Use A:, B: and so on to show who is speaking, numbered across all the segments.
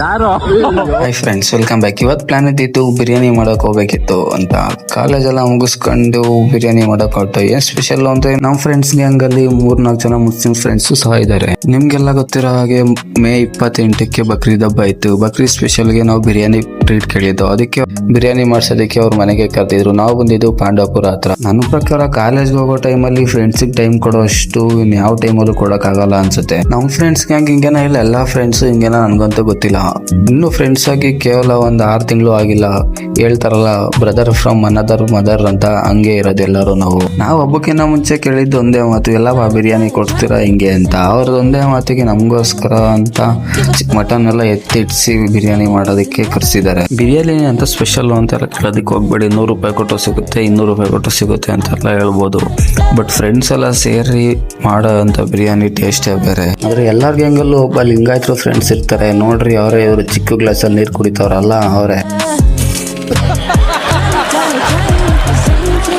A: ಯಾರು?
B: Hi friends, welcome back. ಇವತ್ತು plan ಇದ್ದಿತ್ತು ಬಿರಿಯಾನಿ ಮಾಡಕ್ ಹೋಗ್ಬೇಕಿತ್ತು ಅಂತ. ಕಾಲೇಜ್ ಎಲ್ಲ ಮುಗಿಸ್ಕೊಂಡು ಬಿರಿಯಾನಿ ಮಾಡಕ್ ಹೊರಟು. ಏನ್ ಸ್ಪೆಷಲ್ ಅಂದ್ರೆ ನಮ್ಮ ಫ್ರೆಂಡ್ಸ್ ಗ್ಯಾಂಗ್ ಅಲ್ಲಿ 3-4 ಜನ ಮುಸ್ಲಿಂ ಫ್ರೆಂಡ್ಸ್ ಸಹ ಇದ್ದಾರೆ. ನಿಮ್ಗೆಲ್ಲ ಗೊತ್ತಿರೋ ಹಾಗೆ ಮೇ 28ಕ್ಕೆ ಬಕ್ರೀದ್ ಹಬ್ಬ ಇತ್ತು. ಬಕ್ರೀದ್ ಸ್ಪೆಷಲ್ ಗೆ ನಾವು ಬಿರಿಯಾನಿ ಟ್ರೀಟ್ ಕೇಳಿದ್ದು. ಅದಕ್ಕೆ ಬಿರಿಯಾನಿ ಮಾಡ್ಸೋದಕ್ಕೆ ಅವ್ರ ಮನೆಗೆ ಕರೆದಿದ್ರು. ನಾವು ಬಂದಿದ್ದು ಪಾಂಡವಪುರ ಹತ್ರ. ನನ್ನ ಪ್ರಕಾರ ಕಾಲೇಜ್ಗೆ ಹೋಗೋ ಟೈಮಲ್ಲಿ ಫ್ರೆಂಡ್ಸಿಗೆ ಟೈಮ್ ಕೊಡೋ ಅಷ್ಟು ಯಾವ ಟೈಮಲ್ಲೂ ಕೊಡಕ್ ಆಗಲ್ಲ ಅನ್ಸುತ್ತೆ. ನಮ್ಮ ಫ್ರೆಂಡ್ಸ್ ಗ್ಯಾಂಗ್ ಹಿಂಗೇನ ಇಲ್ಲ, ಎಲ್ಲಾ ಫ್ರೆಂಡ್ಸ್ ಹಿಂಗೇನ ನನ್ಗಂತೂ ಗೊತ್ತಿಲ್ಲ. ಇನ್ನು ಫ್ರೆಂಡ್ಸ್ ಆಗಿ ಕೇವಲ 6 ತಿಂಗಳು ಆಗಿಲ್ಲ. ಹೇಳ್ತಾರಲ್ಲ, ಬ್ರದರ್ ಫ್ರಮ್ ಅನದರ್ ಮದರ್ ಅಂತ, ಹಂಗೆ ಇರೋದು ಎಲ್ಲರೂ. ನಾವು ಹಬ್ಬಕ್ಕಿಂತ ಮುಂಚೆ ಕೇಳಿದ್ದು ಒಂದೇ ಮಾತು, ಎಲ್ಲ ಬಿರಿಯಾನಿ ಕೊಡ್ತೀರಾ ಹಿಂಗೆ ಅಂತ. ಅವ್ರದ್ದು ಒಂದೇ ಮಾತಿಗೆ ನಮಗೋಸ್ಕರ ಅಂತ ಮಟನ್ ಎಲ್ಲ ಎತ್ತಿಡ್ಸಿ ಬಿರಿಯಾನಿ ಮಾಡೋದಕ್ಕೆ ಕರ್ಸಿದ್ದಾರೆ. ಬಿರಿಯಾನಿ ಅಂತ ಸ್ಪೆಷಲ್ ಅಂತೆಲ್ಲ ಕೇಳೋದಕ್ಕೆ ಹೋಗ್ಬೇಡಿ. 100 ರೂಪಾಯಿ ಕೊಟ್ಟು ಸಿಗುತ್ತೆ, 200 ರೂಪಾಯಿ ಕೊಟ್ಟು ಸಿಗುತ್ತೆ ಅಂತೆಲ್ಲ ಹೇಳ್ಬೋದು. ಬಟ್ ಫ್ರೆಂಡ್ಸ್ ಎಲ್ಲ ಸೇರಿ ಮಾಡೋ ಅಂತ ಬಿರಿಯಾನಿ ಟೇಸ್ಟೇ ಬೇರೆ. ಆದ್ರೆ ಎಲ್ಲಾರ ಗ್ಯಾಂಗಲ್ಲೂ ಒಬ್ಬ ಲಿಂಗಾಯತರು ಫ್ರೆಂಡ್ಸ್ ಇರ್ತಾರೆ ನೋಡ್ರಿ. ಅವರೇ ಇವರು ಚಿಕ್ಕ ಗ್ಲಾಸಲ್ಲಿ ನೀರು ಕುಡಿತಾವ್ರಲ್ಲ ಅವರೇ.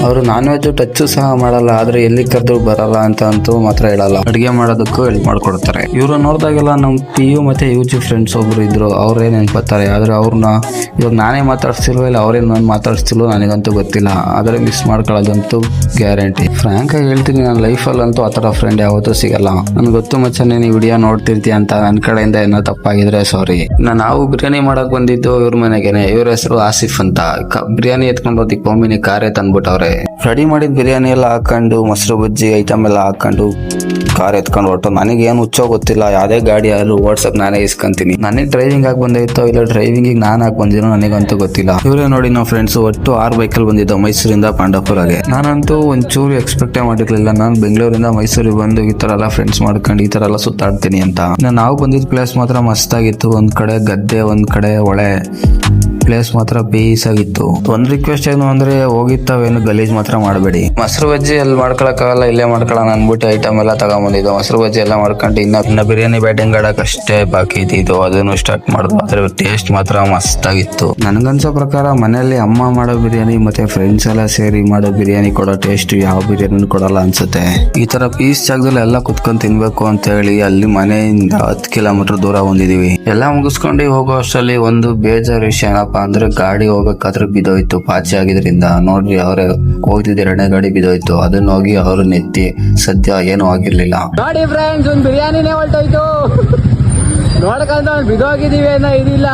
B: ಅವರು ನಾನ್ ವೆಜ್ ಟಚ್ ಸಹ ಮಾಡಲ್ಲ. ಆದ್ರೆ ಎಲ್ಲಿ ಕರೆದು ಬರಲ್ಲ ಅಂತ ಅಂತೂ ಮಾತ್ರ ಹೇಳಲ್ಲ. ಅಡುಗೆ ಮಾಡೋದಕ್ಕೂ ಹೆಲ್ಪ್ ಮಾಡ್ಕೊಡ್ತಾರೆ. ಇವ್ರು ನೋಡಿದಾಗೆಲ್ಲ ನಮ್ಮ PU ಮತ್ತೆ UG ಫ್ರೆಂಡ್ಸ್ ಒಬ್ರು ಇದ್ರು. ಅವ್ರೇ ನೆನ್ಪತ್ತಾರೆ. ಆದ್ರೆ ಅವ್ರನ್ನ ಇವಾಗ ನಾನೇ ಮಾತಾಡ್ಸ್ತಿಲ್ವೋ ಇಲ್ಲ ಅವರೇ ನಾನು ಮಾತಾಡ್ಸ್ತಿಲ್ವೋ ನನಗಂತೂ ಗೊತ್ತಿಲ್ಲ. ಆದ್ರೆ ಮಿಸ್ ಮಾಡ್ಕೊಳ್ಳೋದಂತೂ ಗ್ಯಾರಂಟಿ. ಫ್ರಾಂಕ್ ಆಗಿ ಹೇಳ್ತೀನಿ, ನನ್ನ ಲೈಫಲ್ಲಂತೂ ಆ ಥರ ಫ್ರೆಂಡ್ ಯಾವತ್ತೂ ಸಿಗಲ್ಲ. ನನ್ಗೆ ಗೊತ್ತು ಮಚ್ಚ, ನೀನು ವಿಡಿಯೋ ನೋಡ್ತಿರ್ತೀಯ ಅಂತ. ನನ್ನ ಕಡೆಯಿಂದ ಏನೋ ತಪ್ಪಾಗಿದ್ರೆ ಸಾರಿ. ನಾವು ಬಿರಿಯಾನಿ ಮಾಡಕ್ ಬಂದಿದ್ದು ಇವ್ರ ಮನೆಗೇನೆ. ಇವ್ರ ಹೆಸರು ಆಸಿಫ್ ಅಂತ. ಬಿರಿಯಾನಿ ಎತ್ಕೊಂಡು ಹೋಗಿ ಒಮ್ಮಿನಿ ಕಾರೇ ತಂದ್ಬಿಟ್ಟವ್ರೆ. ರೆಡಿ ಮಾಡಿದ ಬಿರಿಯಾನಿ ಎಲ್ಲ ಹಾಕೊಂಡು, ಮೊಸರು ಬಜ್ಜಿ ಐಟಮ್ ಎಲ್ಲ ಹಾಕೊಂಡು ಕಾರ್ ಎತ್ಕೊಂಡು ಹೊರಟು. ನನಗೇನು ಹುಚ್ಚೋ ಗೊತ್ತಿಲ್ಲ. ಯಾವುದೇ ಗಾಡಿ ಆದ್ರೂ ಓಡ್ಸಕ್ ನಾನೇ ಇಸ್ಕೊಂತೀನಿ. ನನಗೆ ಡ್ರೈವಿಂಗ್ ಆಗಿ ಬಂದೈತೋ ಇಲ್ಲ ಡ್ರೈವಿಂಗ್ ನಾನು ಆಗಿ ಬಂದಿರೋ ನನಗಂತೂ ಗೊತ್ತಿಲ್ಲ. ಇವರೇ ನೋಡಿ ನಮ್ಮ ಫ್ರೆಂಡ್ಸ್ ಒಟ್ಟು 6 ಬೈಕಲ್ಲಿ ಬಂದಿದ್ದು ಮೈಸೂರಿಂದ ಪಾಂಡವಪುರಗೆ. ನಾನಂತೂ ಒಂಚೂರು ಎಕ್ಸ್ಪೆಕ್ಟೇ ಮಾಡಿರ್ಲಿಲ್ಲ. ನಾನು ಬೆಂಗಳೂರಿಂದ ಮೈಸೂರಿಗೆ ಬಂದು ಈ ತರ ಎಲ್ಲ ಫ್ರೆಂಡ್ಸ್ ಮಾಡ್ಕೊಂಡು ಈ ತರ ಎಲ್ಲ ಸುತ್ತಾಡ್ತೀನಿ ಅಂತ. ನಾವು ಬಂದಿದ್ದ ಪ್ಲೇಸ್ ಮಾತ್ರ ಮಸ್ತಾಗಿತ್ತು. ಒಂದ್ ಕಡೆ ಗದ್ದೆ, ಒಂದ್ ಕಡೆ ಹೊಳೆ. ಪ್ಲೇಸ್ ಮಾತ್ರ ಪೀಸ್ ಆಗಿತ್ತು. ಒಂದ್ ರಿಕ್ವೆಸ್ಟ್ ಏನು ಅಂದ್ರೆ, ಹೋಗಿತ್ತಾವೇನು ಗಲೀಜ್ ಮಾತ್ರ ಮಾಡಬೇಡಿ. ಮೊಸರು ಬಜ್ಜಿ ಅಲ್ಲಿ ಮಾಡ್ಕೊಳಕ್ಕಾಗಲ್ಲ, ಇಲ್ಲೇ ಮಾಡ್ಕೊಳ್ಳೋಣ ಅನ್ಬಿಟ್ಟು ಐಟಮ್ ಎಲ್ಲ ತಗೊಂಬಂದಿದ್ದು. ಮೊಸರು ಬಜ್ಜಿ ಎಲ್ಲ ಮಾಡ್ಕೊಂಡು ಇನ್ನ ಬಿರಿಯಾನಿ ಬ್ಯಾಟಿಂಗ್ ಆಡಕ್ ಅಷ್ಟೇ ಬಾಕಿ ಇದ್ದಿದ್ದು. ಅದನ್ನು ಸ್ಟಾರ್ಟ್ ಮಾಡಿದ್ವು. ಅದ್ರ ಟೇಸ್ಟ್ ಮಾತ್ರ ಮಸ್ತ್ ಆಗಿತ್ತು. ನನ್ಗನ್ಸೋ ಪ್ರಕಾರ ಮನೆಯಲ್ಲಿ ಅಮ್ಮ ಮಾಡೋ ಬಿರಿಯಾನಿ ಮತ್ತೆ ಫ್ರೆಂಡ್ಸ್ ಎಲ್ಲ ಸೇರಿ ಮಾಡೋ ಬಿರಿಯಾನಿ ಕೊಡೋ ಟೇಸ್ಟ್ ಯಾವ ಬಿರಿಯಾನಿ ಕೊಡಲ್ಲ ಅನ್ಸುತ್ತೆ. ಈ ತರ ಪೀಸ್ ಜಾಗದಲ್ಲಿ ಎಲ್ಲ ಕುತ್ಕೊಂಡ್ ತಿನ್ಬೇಕು ಅಂತ ಹೇಳಿ ಅಲ್ಲಿ ಮನೆಯಿಂದ 10 ಕಿಲೋಮೀಟರ್ ದೂರ ಬಂದಿದೀವಿ. ಎಲ್ಲ ಮುಗಿಸ್ಕೊಂಡು ಹೋಗೋ ಅಷ್ಟರಲ್ಲಿ ಒಂದು ಬೇಜಾರು ವಿಷಯ ಏನಪ್ಪ ಅಂದ್ರೆ, ಗಾಡಿ ಹೋಗ್ಬೇಕಾದ್ರೆ ಬಿದ್ದೋಯ್ತು. ಪಾಚಿ ಆಗಿದ್ರಿಂದ ನೋಡ್ರಿ, ಅವರೇ ಹೋಗ್ತಿದ್ದ 2ನೇ ಗಾಡಿ ಬಿದ್ದೋಯ್ತು. ಅದನ್ನ ಹೋಗಿ ಅವರು ನೆತ್ತಿ. ಸದ್ಯ ಏನು ಆಗಿರ್ಲಿಲ್ಲ.
A: ನೋಡಿ ಫ್ರೆಂಡ್ಸ್, ಒಂದು ಬಿರಿಯಾನಿನೇ ಹೊರಟೋಯ್ತು. ನೋಡ್ಕೊಂಡು ಬಿದ್ದೋಗಿದೀವಿ ಅನ್ನೋ ಇದಿಲ್ಲ,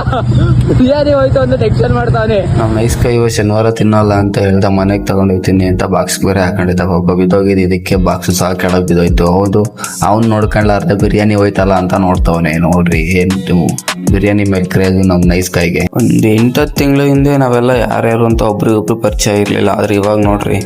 A: ಬಿರಿಯಾನಿ ಹೋಯ್ತು ಅಂತ ಟೆನ್ಷನ್ ಮಾಡ್ತಾನೆ.
B: ನಮ್ಮ ನೈಸ್ ಕೈ ಶನಿವಾರ ತಿನ್ನಲ್ಲ ಅಂತ ಹೇಳ್ದ. ಮನೆಗೆ ತಗೊಂಡೋಗ್ತೀನಿ ಅಂತ ಬಾಕ್ಸ್ ಬೇರೆ ಹಾಕೊಂಡಿದ್ದ. ಒಬ್ಬ ಬಿದ್ದೋಗಿದ್ದು, ಇದಕ್ಕೆ ಬಾಕ್ಸ್ ಸಹ ಕೆಳಗೆ ಬಿದ್ದೋಯ್ತು. ಹೌದು, ಅವ್ನು ನೋಡ್ಕೊಂಡ್ಲಾರ್ದೆ ಬಿರಿಯಾನಿ ಹೋಯ್ತಲ್ಲ ಅಂತ ನೋಡ್ತವನೆ. ನೋಡ್ರಿ ಏನು ಬಿರಿಯಾನಿ ಮೇಲೆ ಕ್ರೇಜ್ ನಮ್ಮ ನೈಸ್ ಕೈಗೆ. ಒಂದು 8 ತಿಂಗಳ ಹಿಂದೆ ನಾವೆಲ್ಲ ಯಾರ್ಯಾರು ಅಂತ ಒಬ್ರಿಗೊಬ್ರು ಪರಿಚಯ ಇರ್ಲಿಲ್ಲ. ಆದ್ರೆ ಇವಾಗ ನೋಡ್ರಿ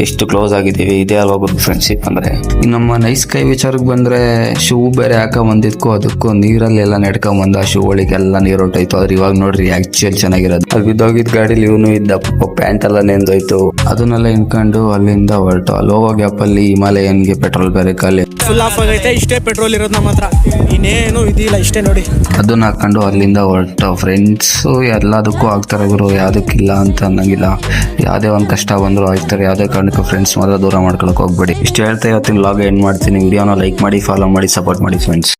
B: ಎಷ್ಟು ಕ್ಲೋಸ್ ಆಗಿದ್ದೀವಿ. ಇದೇ ಅಲ್ವಾ ಗುಡ್ ಫ್ರೆಂಡ್ಶಿಪ್ ಅಂದ್ರೆ. ನಮ್ಮ ನೈಸ್ ಕೈ ವಿಚಾರಕ್ಕೆ ಬಂದ್ರೆ, ಶೂ ಬೇರೆ ಹಾಕ ಬಂದಿದ್ಕೋ ಅದಕ್ಕೂ ನೀರಲ್ಲಿ ಎಲ್ಲ ನೆಡ್ಕೊಂಡ್ ಬಂದ. ಶೂ ಒಳಗೆಲ್ಲ ನೀರು ಹೊಂಟೋಯ್ತು. ಆದ್ರೆ ಇವಾಗ ನೋಡ್ರಿ ಆಕ್ಚುಯಲ್ ಚೆನ್ನಾಗಿರೋದು. ಅದು ಬಿದ್ದೋಗಿದ್ ಗಾಡಿಲಿ ಇವನು ಇದ್ದ. ಪ್ಯಾಂಟ್ ಎಲ್ಲ ನೆಂದೋಯ್ತು. ಅದನ್ನೆಲ್ಲ ಇನ್ಕೊಂಡು ಅಲ್ಲಿಂದ ಹೊರಟು. ಅಲ್ಲಿ ಹೋಗೋ ಗ್ಯಾಪ್ ಅಲ್ಲಿ ಹಿಮಾಲಯನ್ಗೆ ಪೆಟ್ರೋಲ್ ಬೇರೆ ಖಾಲಿ.
A: ಫುಲ್ ಆಫ್ ಆಗೈತೆ. ಇಷ್ಟೇ ಪೆಟ್ರೋಲ್ ಇರೋದು ನಮ್ಮ ಹತ್ರ, ಇನ್ನೇನು ಇದಿಲ್ಲ. ಇಷ್ಟೇ ನೋಡಿ. ಅದನ್ನ
B: ಹಾಕೊಂಡು ಅಲ್ಲಿಂದ ಹೊರಟು. ಫ್ರೆಂಡ್ಸ್ ಎಲ್ಲದಕ್ಕೂ ಆಗ್ತಾರೆ ಗುರು, ಯಾವ್ದಕ್ಕಿಲ್ಲ ಅಂತ ಅನ್ನಂಗಿಲ್ಲ. ಯಾವ್ದೇ ಒಂದ್ ಕಷ್ಟ ಬಂದ್ರು ಆಗ್ತಾರೆ. ಯಾವ್ದೇ ಕಾರಣಕ್ಕೂ ಫ್ರೆಂಡ್ಸ್ ಮಾತ್ರ ದೂರ ಮಾಡ್ಕೊಳಕ್ ಹೋಗ್ಬೇಡಿ. ಇಷ್ಟು ಹೇಳ್ತಾ ಇವತ್ತಿನ ವ್ಲಾಗ್ ಎಂಡ್ ಮಾಡ್ತೀನಿ. ವಿಡಿಯೋನ ಲೈಕ್ ಮಾಡಿ, ಫಾಲೋ ಮಾಡಿ, ಸಪೋರ್ಟ್ ಮಾಡಿ ಫ್ರೆಂಡ್ಸ್.